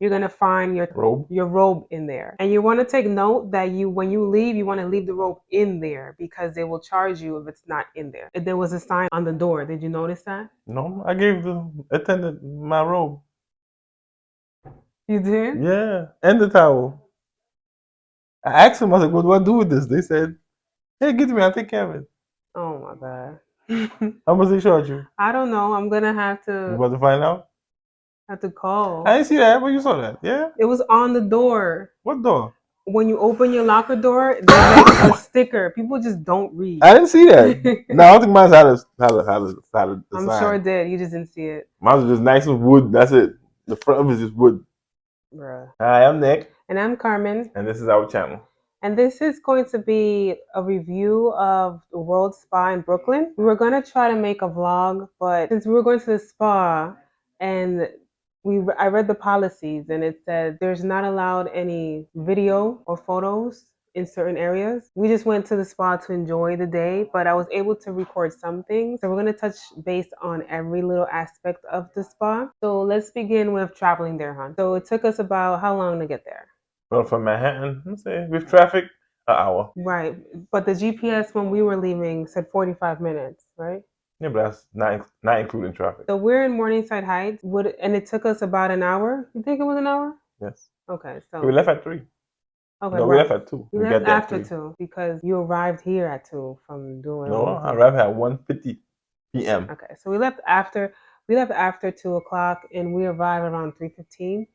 you're gonna find your robe in there. And you want to take note that when you leave, you want to leave the robe in there because they will charge you if it's not in there. There was a sign on the door. Did you notice that? No, I gave the attendant my robe. You did? Yeah, and the towel. I asked them, I said, what do I do with this? They said, hey, give it to me, I'll take care of it. Oh my God. How much they charge you? I don't know. I'm gonna have You to about to find out? call. I didn't see that, but you saw that. Yeah? It was on the door. What door? When you open your locker door, there's like a sticker. People just don't read. I didn't see that. No, I don't think mine had a I'm sign. sure it did. You just didn't see it. Mine was just nice with wood. That's it. The front of it is just wood. Bruh. Hi, I'm Nick. And I'm Carmen. And this is our channel. And this is going to be a review of the World Spa in Brooklyn. We were going to try to make a vlog, but since we were going to the spa and I read the policies and it said there's not allowed any video or photos in certain areas. We just went to the spa to enjoy the day, but I was able to record some things. So we're going to touch base on every little aspect of the spa. So let's begin with traveling there, hon. So it took us about how long to get there? Well, from Manhattan, let's say, with traffic, an hour. Right. But the GPS when we were leaving said 45 minutes, right? Yeah, but that's not including traffic. So we're in Morningside Heights, and it took us about an hour. You think it was an hour? Yes. Okay, so we left at 3. Okay, no, we left at 2. We left after 2 because you arrived here at 2 from doing. No, I arrived at 1:50 p.m. Okay, so we left after 2 o'clock, and we arrived around 3:15.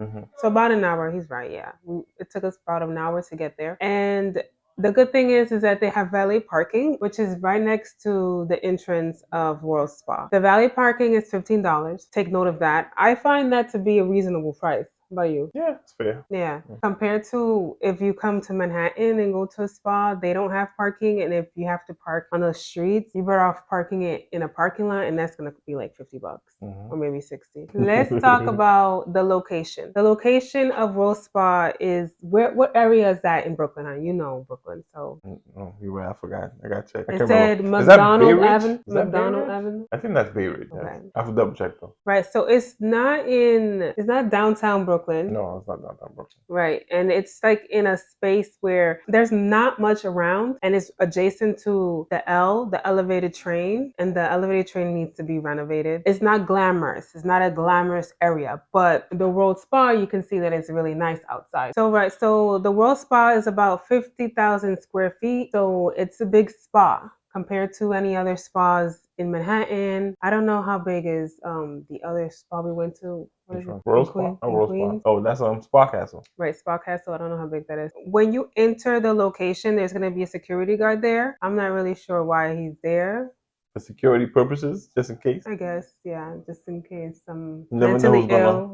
Mm-hmm. So about an hour. He's right. Yeah, it took us about an hour to get there, and the good thing is that they have valet parking, which is right next to the entrance of World Spa. The valet parking is $15. Take note of that. I find that to be a reasonable price. How about you? Yeah, it's fair. Yeah. Compared to if you come to Manhattan and go to a spa, they don't have parking. And if you have to park on the streets, you're better off parking it in a parking lot. And that's going to be like $50 or maybe 60. Let's talk about the location. The location of World Spa is what area is that in Brooklyn? You know Brooklyn. So you're right. I forgot. I got to check. It said McDonald Avenue. McDonald Avenue? I think that's Bay Ridge. Okay. Yes. I have to double check though. Right. So it's not downtown Brooklyn. No, it's not downtown Brooklyn. Right. And it's like in a space where there's not much around and it's adjacent to the elevated train, and the elevated train needs to be renovated. It's not glamorous. It's not a glamorous area, but the World Spa, you can see that it's really nice outside. So the World Spa is about 50,000 square feet. So it's a big spa compared to any other spas in Manhattan. I don't know how big is the other spa we went to. World Spa? World Spa. Oh, that's Spa Castle. Right, Spa Castle. I don't know how big that is. When you enter the location, there's going to be a security guard there. I'm not really sure why he's there. For security purposes, just in case? I guess, yeah, just in case some mentally ill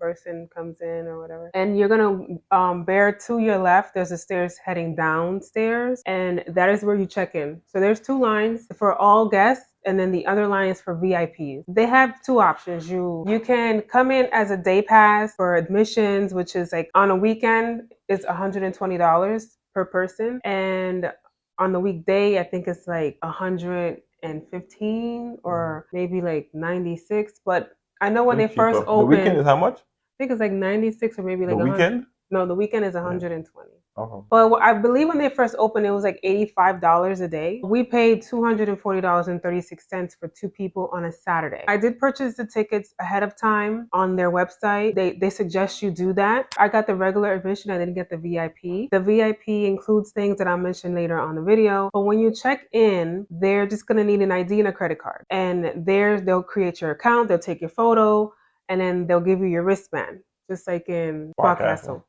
person comes in or whatever. And you're going to bear to your left, there's a stairs heading downstairs, and that is where you check in. So there's 2 lines for all guests, and then the other line is for VIPs. They have 2 options. You can come in as a day pass for admissions, which is like on a weekend, it's $120 per person. And on the weekday, I think it's like 115 or maybe like 96. But I know when they first opened. The weekend is how much? I think it's like 96 or maybe like the weekend? No, the weekend is 120. Uh-huh. But I believe when they first opened, it was like $85 a day. We paid $240.36 for 2 people on a Saturday. I did purchase the tickets ahead of time on their website. They suggest you do that. I got the regular admission. I didn't get the VIP. The VIP includes things that I'll mention later on the video. But when you check in, they're just going to need an ID and a credit card. And they'll create your account. They'll take your photo. And then they'll give you your wristband, just like in Spa Castle.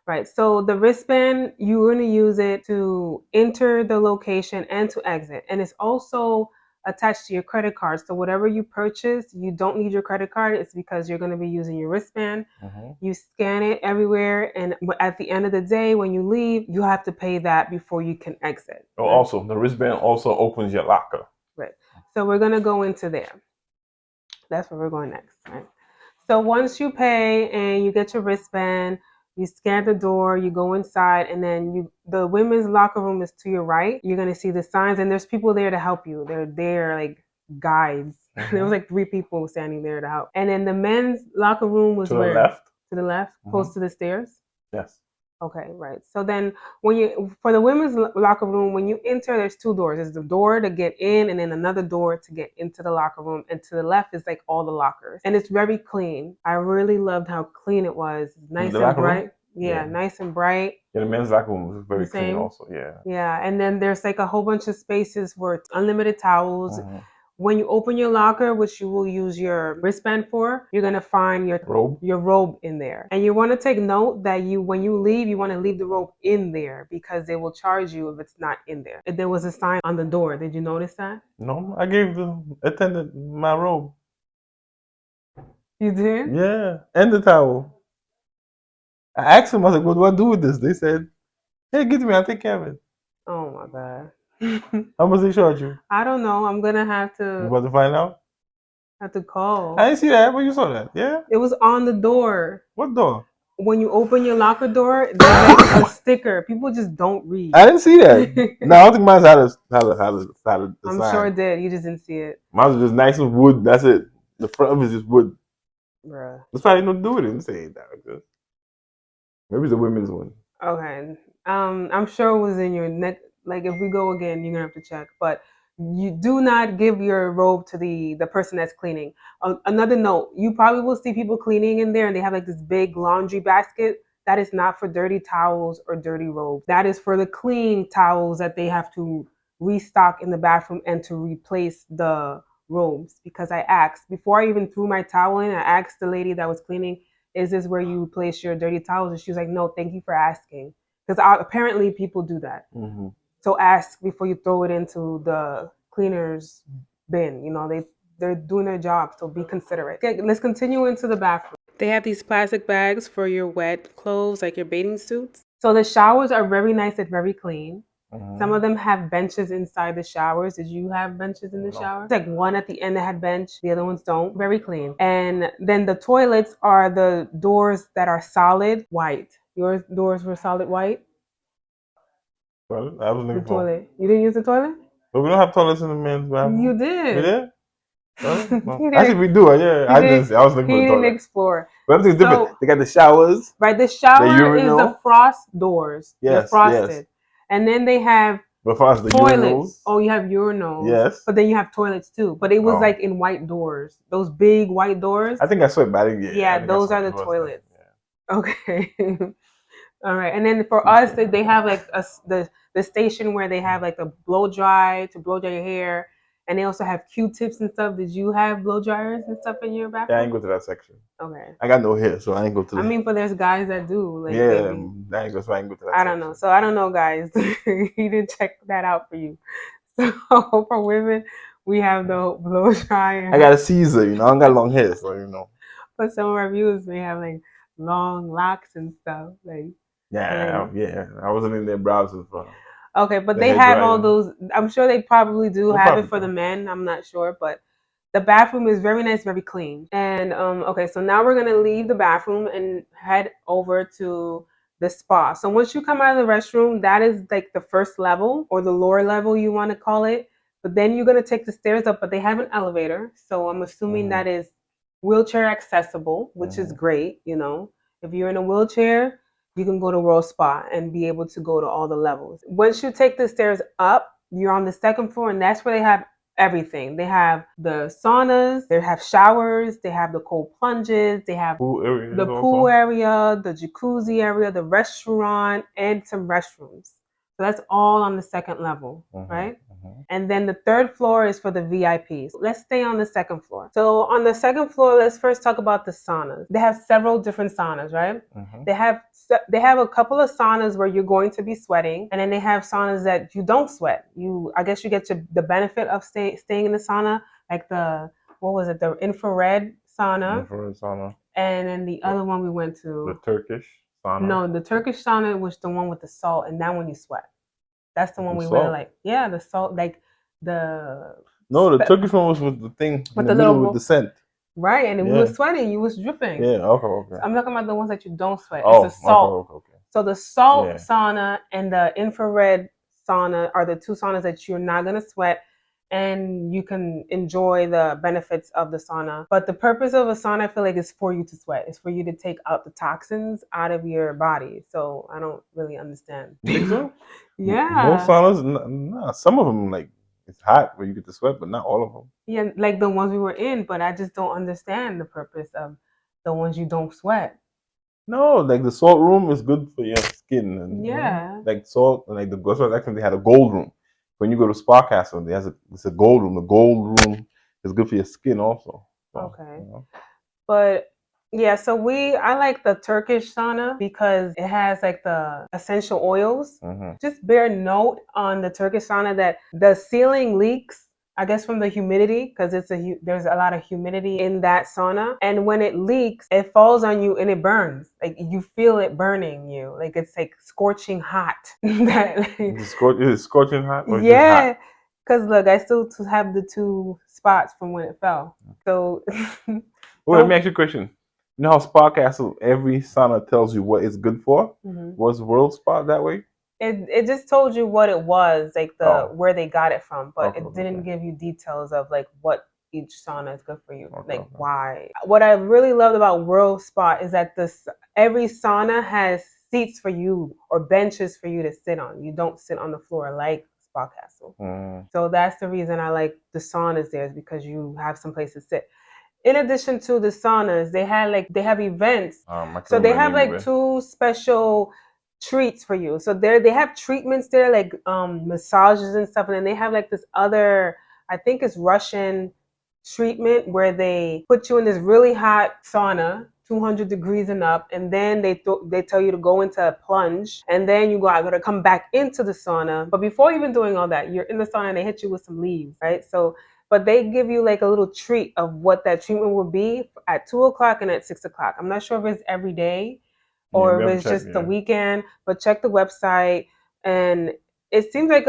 Right. So the wristband, you're going to use it to enter the location and to exit. And it's also attached to your credit card. So whatever you purchase, you don't need your credit card. It's because you're going to be using your wristband. Mm-hmm. You scan it everywhere. And at the end of the day, when you leave, you have to pay that before you can exit. Oh, right? Also, the wristband also opens your locker. Right. So we're going to go into there. That's where we're going next. Right. So once you pay and you get your wristband, you scan the door, you go inside, and then the women's locker room is to your right. You're going to see the signs, and there's people there to help you. They're there like guides. There was like 3 people standing there to help. And then the men's locker room was To the where? left. To the left, close to the stairs. Yes. Okay, right. So then, for the women's locker room, when you enter, there's 2 doors. There's the door to get in, and then another door to get into the locker room. And to the left is like all the lockers, and it's very clean. I really loved how clean it was. Nice and bright. Yeah, nice and bright. Yeah, the men's locker room was very clean also. Yeah. Yeah, and then there's like a whole bunch of spaces where unlimited towels. When you open your locker, which you will use your wristband for, you're gonna find your robe in there. And you want to take note that when you leave, you want to leave the robe in there because they will charge you if it's not in there. And there was a sign on the door. Did you notice that? No, I gave the attendant my robe. You did? Yeah, and the towel. I asked them, I was like, what do I do with this? They said, hey, give it to me, I'll take care of it. Oh my God. How much they charge you? I don't know. I'm gonna have to. You about to find out? Have to call. I didn't see that, but you saw that, yeah? It was on the door. What door? When you open your locker door, there's like a sticker. People just don't read. I didn't see that. No, I don't think mine had a sign. I'm sure it did. You just didn't see it. Mine was just nice with wood. That's it. The front of it is just wood. Bruh. That's probably nothing to do with it. Didn't say that. Maybe it's a women's one. Okay. I'm sure it was in your neck. Like if we go again, you're gonna have to check. But you do not give your robe to the person that's cleaning. Another note: you probably will see people cleaning in there, and they have like this big laundry basket. That is not for dirty towels or dirty robes. That is for the clean towels that they have to restock in the bathroom and to replace the robes. Because I asked before I even threw my towel in, I asked the lady that was cleaning, "Is this where you place your dirty towels?" And she was like, "No, thank you for asking." Because apparently people do that. Mm-hmm. So ask before you throw it into the cleaner's bin. You know, they're doing their job, so be considerate. Okay, let's continue into the bathroom. They have these plastic bags for your wet clothes, like your bathing suits. So the showers are very nice and very clean. Mm-hmm. Some of them have benches inside the showers. Did you have benches in the shower? It's like one at the end that had bench. The other ones don't. Very clean. And then the toilets are the doors that are solid white. Your doors were solid white? Well, I was looking the toilet. You didn't use the toilet? But we don't have toilets in the men's bathroom. You did. We did? Well, actually, we do. Yeah, I was looking for the toilet. He didn't explore. But everything's different. They got the showers. Right, the shower is the frost doors. Yes, they're frosted. Yes. And then they have toilets. Urinals. Oh, you have urinals. Yes. But then you have toilets too. But it was like in white doors. Those big white doors. I think I sweat, but I didn't get it. Yeah, those are the toilets. Yeah. Okay. All right. And then for us, they have like the station where they have like a blow dry to blow dry your hair. And they also have Q-tips and stuff. Did you have blow dryers and stuff in your bathroom? Yeah, I ain't go to that section. Okay. I got no hair, so I ain't go to that. I mean, but there's guys that do. Like, yeah, I ain't go to that section. I don't know. So I don't know, guys. He didn't check that out for you. So for women, we have the blow dryer. I got a Caesar, you know. I don't got long hair, so you know. But some of our viewers may have like long locks and stuff. Like yeah. I wasn't in their browsers for. Okay, but they have all those. I'm sure they probably do have it for the men. I'm not sure, but the bathroom is very nice, very clean. And okay, so now we're gonna leave the bathroom and head over to the spa. So once you come out of the restroom, that is like the first level or the lower level, you want to call it. But then you're gonna take the stairs up, but they have an elevator. So I'm assuming that is wheelchair accessible, which is great. You know, if you're in a wheelchair, you can go to World Spa and be able to go to all the levels. Once you take the stairs up, you're on the second floor, and that's where they have everything. They have the saunas, they have showers, they have the cold plunges, they have the pool area, the jacuzzi area, the restaurant, and some restrooms. So that's all on the second level, right? And then the third floor is for the VIPs. Let's stay on the second floor. So on the second floor, let's first talk about the saunas. They have several different saunas, right? They have a couple of saunas where you're going to be sweating, and then they have saunas that you don't sweat. I guess you get the benefit of staying in the sauna, like the infrared sauna. Infrared sauna. And then the other one we went to. The Turkish sauna. No, the Turkish sauna was the one with the salt, and that one you sweat. That's the one we really like. Yeah, the salt, like the. No, the Turkish one was with the thing with the middle with the scent. Right, and we were sweating. You was dripping. Yeah, okay. So I'm talking about the ones that you don't sweat. It's the salt. Okay. So the salt sauna and the infrared sauna are the two saunas that you're not gonna sweat. and you can enjoy the benefits of the sauna. But the purpose of a sauna, I feel like, is for you to sweat. It's for you to take out the toxins out of your body. So I don't really understand. You think so? Most Yeah. saunas, nah, some of them like it's hot where you get to sweat, but not all of them. Yeah, like the ones we were in, but I just don't understand the purpose of the ones you don't sweat. No, like the salt room is good for your skin, and Yeah. like salt, and like the Ghost actually they had a gold room. When you go to Spa Castle, it's a gold room. The gold room is good for your skin also. So, Okay. you know. But yeah, so I like the Turkish sauna because it has like the essential oils. Mm-hmm. Just bear note on the Turkish sauna that the ceiling leaks, I guess from the humidity, because there's a lot of humidity in that sauna, and when it leaks, it falls on you and it burns. Like you feel it burning you, like it's like scorching hot. Is it scorching hot or just Yeah, hot? because look, I still have the two spots from when it fell. So Well, let me ask you a question. You know how Spa Castle, every sauna tells you what it's good for? Mhm. Was World Spa that way? It just told you what it was, like Oh, where they got it from, but okay, it didn't give you details of like what each sauna is good for you, okay, like okay. why. What I really loved about World Spa is that every sauna has seats for you or benches for you to sit on. You don't sit on the floor like Spa Castle. So that's the reason I like the saunas there, is because you have some place to sit. In addition to the saunas, they have events. I can So they remember have the name like of it. two special treats for you. So they have treatments there, like massages and stuff, and then they have like this other, I think it's Russian treatment, where they put you in this really hot sauna, 200 degrees and up, and then they tell you to go into a plunge, and then you got to come back into the sauna. But before even doing all that, you're in the sauna and they hit you with some leaves, right? So but they give you like a little treat of what that treatment will be at 2 o'clock and at 6 o'clock. I'm not sure if it's every day Yeah, or we if have to it's check. just the Yeah. weekend, but check the website. And it seems like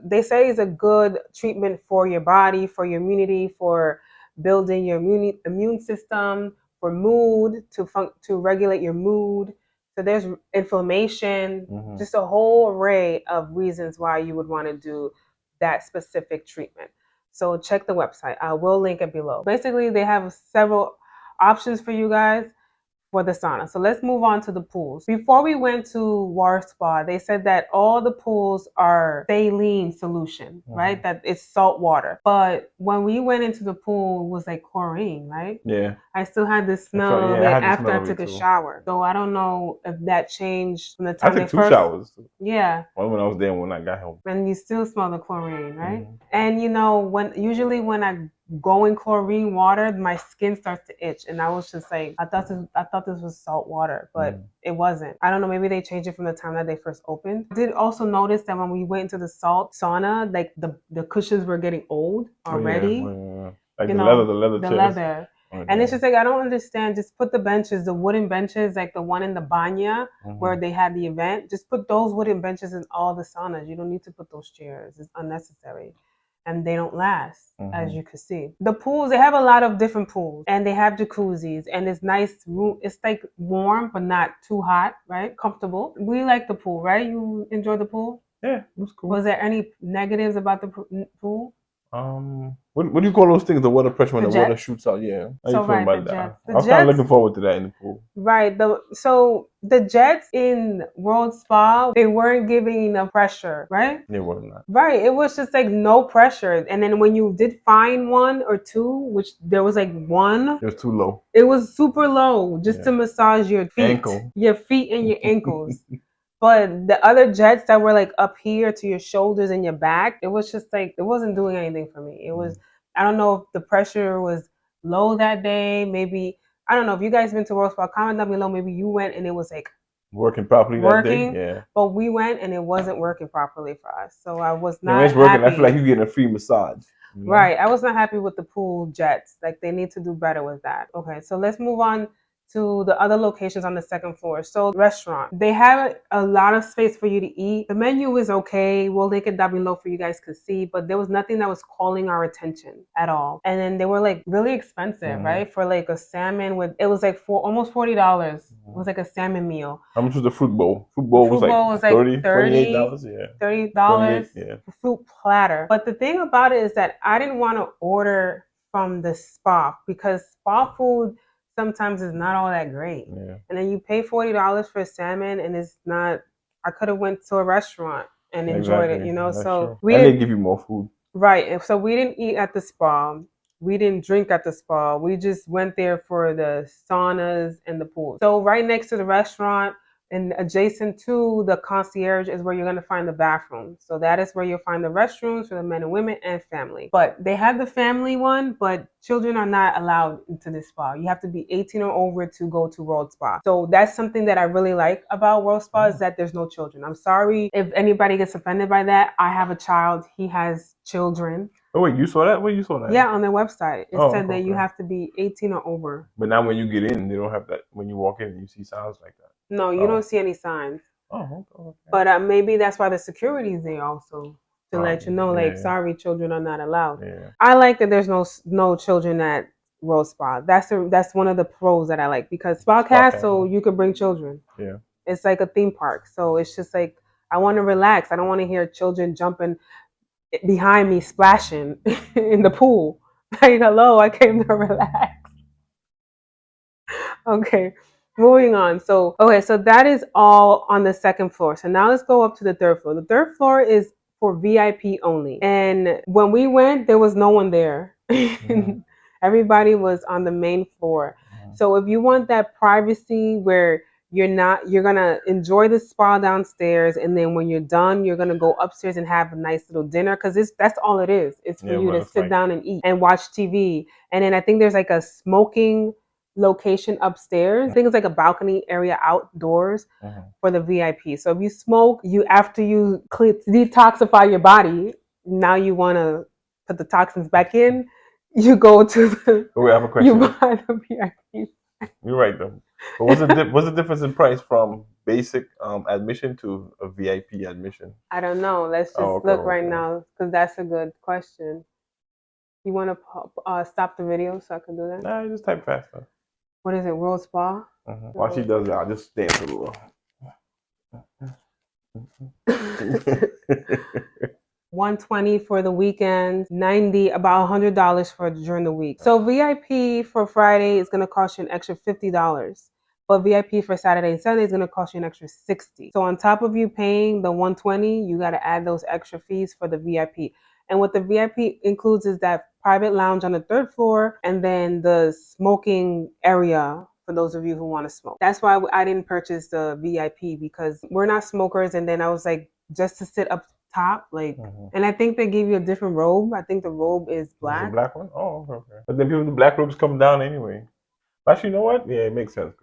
they say it's a good treatment for your body, for your immunity, for building your immune system, for mood, to regulate your mood. So there's inflammation, just a whole array of reasons why you would want to do that specific treatment. So check the website. I will link it below. Basically, they have several options for you guys for the sauna. So let's move on to the pools. Before we went to War Spa, they said that all the pools are saline solution, right? That it's salt water. But when we went into the pool, it was like chlorine, right? Yeah. I still had the smell of I it had the after smell I of it took a too. shower. So I don't know if that changed from the I time they took two first. showers. Yeah. One when I was there and when I got home. And you still smell the chlorine, right? And you know, when I go in chlorine water, my skin starts to itch, and I was just like, I thought this was salt water, but it wasn't. I don't know, maybe they changed it from the time that they first opened. I did also notice that when we went into the salt sauna, like the cushions were getting old already. Like You the know, leather the chairs. leather. And it's just like, I don't understand. Just put the benches, the wooden benches, like the one in the banya where they had the event. Just put those wooden benches in all the saunas. You don't need to put those chairs. It's unnecessary. And they don't last, as you can see. The pools, they have a lot of different pools, and they have jacuzzis, and it's nice room. It's like warm, but not too hot, right? Comfortable. We like the pool, right? You enjoy the pool? Yeah, it was cool. Was there any negatives about the pool? What do you call those things? The water pressure when The the water jets? shoots out. Yeah. How you So feeling right, the about that? jets. I The was kind of jets, looking forward to that in the pool. right. So the jets in World Spa, they weren't giving enough pressure, right? It wasn't that. Right. It was just like no pressure. And then when you did find one or two, which there was like one, It was too low. it was super low just to Yeah. massage your feet, Ankle. your feet and your ankles. But the other jets that were like up here to your shoulders and your back, it was just like, it wasn't doing anything for me. It was, I don't know if the pressure was low that day. Maybe, I don't know if you guys been to World Spa, comment down below. Maybe you went and it was like Working properly that day. Yeah. but we went and it wasn't working properly for us. So I was Yeah, when not it's working, I happy. feel like you're getting a free massage. You know? Right. I was not happy with the pool jets. Like they need to do better with that. Okay, so let's move on to the other locations on the second floor. So restaurant, they have a lot of space for you to eat. The menu is okay. We'll link it down below for you guys to see, but there was nothing that was calling our attention at all. And then they were like really expensive, right? For like a salmon with, it was like almost $40 It was like a salmon meal. How much was the fruit bowl? Fruit The bowl was fruit like bowl was like $30, $28. Yeah. $30 Yeah. fruit platter. But the thing about it is that I didn't want to order from the spa because spa food sometimes is not all that great. Yeah. And then you pay $40 for salmon and it's not. I could have went to a restaurant and enjoyed it, Exactly. That's So true. we And they didn't give you more food. right. And so we didn't eat at the spa. We didn't drink at the spa. We just went there for the saunas and the pool. So right next to the restaurant and adjacent to the concierge is where you're going to find the bathroom. So that is where you'll find the restrooms for the men and women and family. But they have the family one, but children are not allowed into this spa. You have to be 18 or over to go to World Spa. So that's something that I really like about World Spa is that there's no children. I'm sorry if anybody gets offended by that. I have a child. He has children. Oh wait, you saw that? Where you saw that? Yeah, on their website. It said that you okay. have to be 18 or over. But now when you get in, they don't have that. When you walk in, you see signs like that. No, you don't see any signs. Oh, okay. But maybe that's why the security is there also to let you know, like, sorry, children are not allowed. Yeah. I like that there's no children at World Spa. That's one of the pros that I like because Spa Castle you could bring children. Yeah. It's like a theme park, so it's just like I want to relax. I don't want to hear children jumping behind me splashing in the pool. Like, hello, I came to relax. Okay, moving on. So that is all on the second floor. So now let's go up to the third floor. The third floor is for VIP only. And when we went, there was no one there. Mm-hmm. Everybody was on the main floor. Mm-hmm. So if you want that privacy where you're gonna enjoy the spa downstairs, and then when you're done, you're gonna go upstairs and have a nice little dinner because that's all it is. It's for you to sit down and eat and watch TV. And then I think there's like a smoking location upstairs. I think it's like a balcony area outdoors for the VIP. So if you smoke, after you detoxify your body, now you want to put the toxins back in. You go to the. Wait, I have a question. You buy the VIP. You're right though. But what's the difference in price from basic admission to a VIP admission? I don't know. Let's just look right now because that's a good question. You want to stop the video so I can do that? Nah, just type faster. What is it? World Spa? While she does that, I'll just dance a little. $120 for the weekend, $90, about $100 for during the week. So VIP for Friday is going to cost you an extra $50. But VIP for Saturday and Sunday is going to cost you an extra $60. So on top of you paying the $120, you got to add those extra fees for the VIP. And what the VIP includes is that private lounge on the third floor and then the smoking area for those of you who want to smoke. That's why I didn't purchase the VIP because we're not smokers. And then I was like, just to sit up top, like, and I think they give you a different robe. I think the robe is black. The black one? Oh, okay. But then people, the black robes come down anyway. Actually, you know what? Yeah, it makes sense.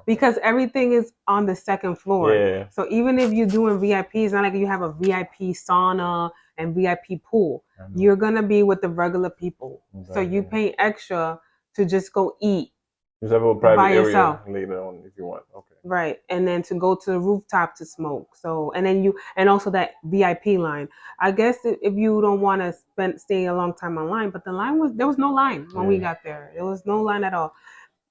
Because everything is on the second floor. Yeah. So even if you're doing VIP, it's not like you have a VIP sauna and VIP pool. You're going to be with the regular people. Exactly. So you pay extra to just go eat. Just have a private area later on if you want. Okay. Right. And then to go to the rooftop to smoke. So, and also that VIP line. I guess if you don't want to stay a long time online, but there was no line when we got there. There was no line at all.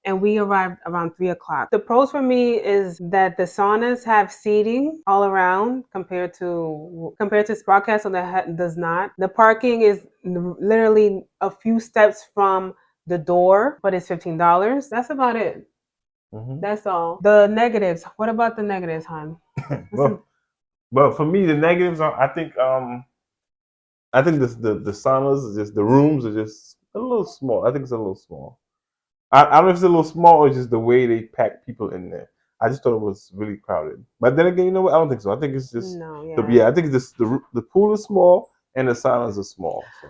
And we arrived around 3:00. The pros for me is that the saunas have seating all around compared to Spa Castle that does not. The parking is literally a few steps from the door, but it's $15. That's about it. That's all. The negatives. What about the negatives, hon? Well, for me, the negatives are. I think the saunas is just the rooms are just a little small. I think it's a little small. I don't know if it's a little small or just the way they pack people in there. I just thought it was really crowded. But then again, you know what? I don't think so. I think it's just I think the pool is small and the saunas are small. So.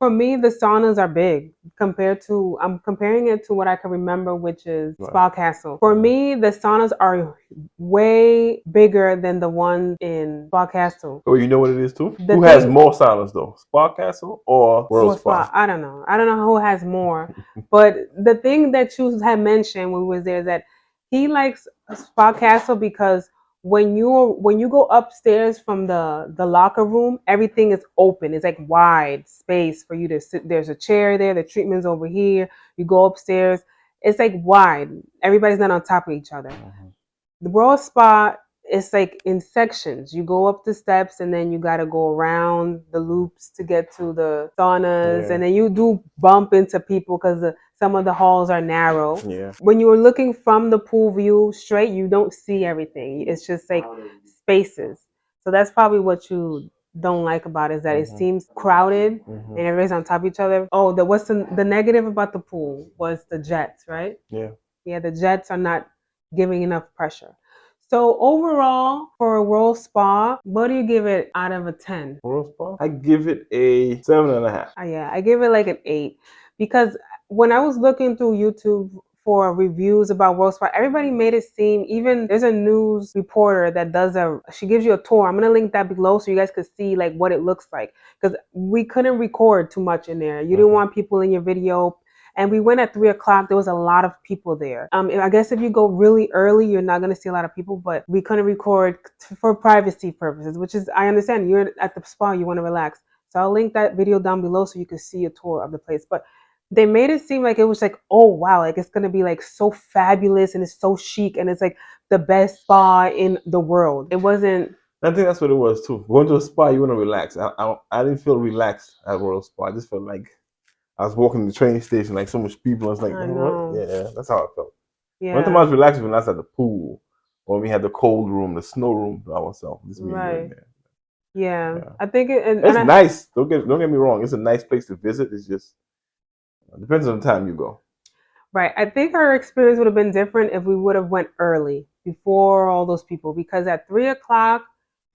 For me, the saunas are big I'm comparing it to what I can remember, which is Spa Castle. For me, the saunas are way bigger than the one in Spa Castle. Oh, you know what it is too? Who has more saunas though? Spa Castle or World Spa? I don't know. I don't know who has more. But the thing that you had mentioned when we was there is that he likes Spa Castle because when you go upstairs from the locker room, everything is open. It's like wide space for you to sit. There's a chair there. The treatment's over here. You go upstairs It's like wide. Everybody's not on top of each other. Mhm. The World Spa is like in sections. You go up the steps and then you got to go around the loops to get to the saunas. Yeah. And then you do bump into people because some of the halls are narrow. Yeah. When you're looking from the pool view straight, you don't see everything. It's just like spaces. So that's probably what you don't like about it, is that it Mhm. seems crowded Mhm. and everybody's on top of each other. Oh, what's the negative about the pool was the jets, right? Yeah. Yeah, the jets are not giving enough pressure. So overall, for a World Spa, what do you give it out of a 10? World Spa? I give it a 7.5. Yeah, I give it like an 8 because when I was looking through YouTube for reviews about World Spa, everybody made it seem, even there's a news reporter that she gives you a tour. I'm going to link that below so you guys could see like what it looks like, because we couldn't record too much in there. You didn't want people in your video. And we went at 3 o'clock. There was a lot of people there. I guess if you go really early, you're not going to see a lot of people, but we couldn't record for privacy purposes, which is, I understand you're at the spa, you want to relax. So I'll link that video down below so you can see a tour of the place. But they made it seem like it was like, oh wow, like it's gonna be like so fabulous and it's so chic and it's like the best spa in the world. It wasn't. I think that's what it was too. Going to a spa, you want to relax. I didn't feel relaxed at World Spa. I just felt like I was walking the train station, like so much people. I was like, I you know what? know. Yeah, that's how I felt. One time I Yeah. was relaxed when I was at the pool, or we had the cold room, the snow room by ourselves. Just me and you in Right. there. Yeah. Yeah. I think it. It's nice. Don't get me wrong. It's a nice place to visit. It's just it depends on the time you go. Right. I think our experience would have been different if we would have went early before all those people, because at 3 o'clock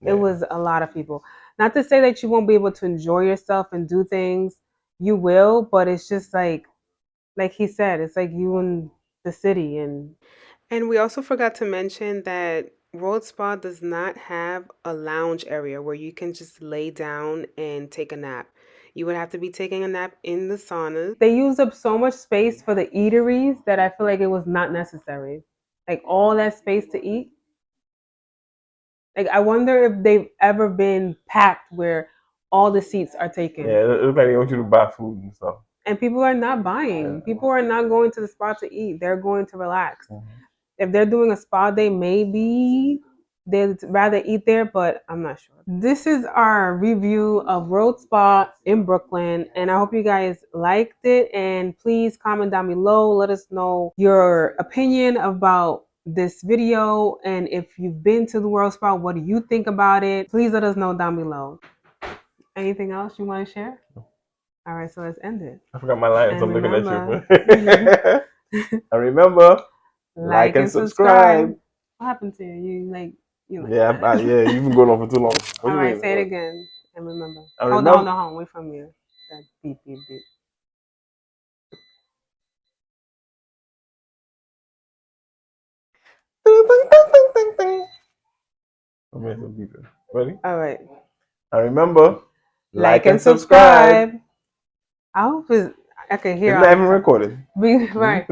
it Yeah. was a lot of people. Not to say that you won't be able to enjoy yourself and do things. You will, but it's just like he said, it's like you in the city. And we also forgot to mention that World Spa does not have a lounge area where you can just lay down and take a nap. You would have to be taking a nap in the saunas. They use up so much space for the eateries that I feel like it was not necessary. Like all that space to eat. Like I wonder if they've ever been packed where all the seats are taken. Yeah, it looks like they want you to buy food and stuff. And people are not buying. People are not going to the spa to eat. They're going to relax. If they're doing a spa day, maybe they'd rather eat there, but I'm not sure. This is our review of World Spa in Brooklyn, and I hope you guys liked it. And please comment down below. Let us know your opinion about this video, and if you've been to the World Spa, what do you think about it? Please let us know down below. Anything else you want to share? All right, so let's end it. I forgot my line, so I'm looking at you. And remember, like and subscribe. What happened to you? You like Yeah, yeah, you've been going on for too long. What All you right, mean? say it again and remember. I Hold remember. on, wait from you. That beep, beep, beep. Ready? All right. And remember, Like and subscribe. I hope I can hear It's all not this even stuff. recorded. Right.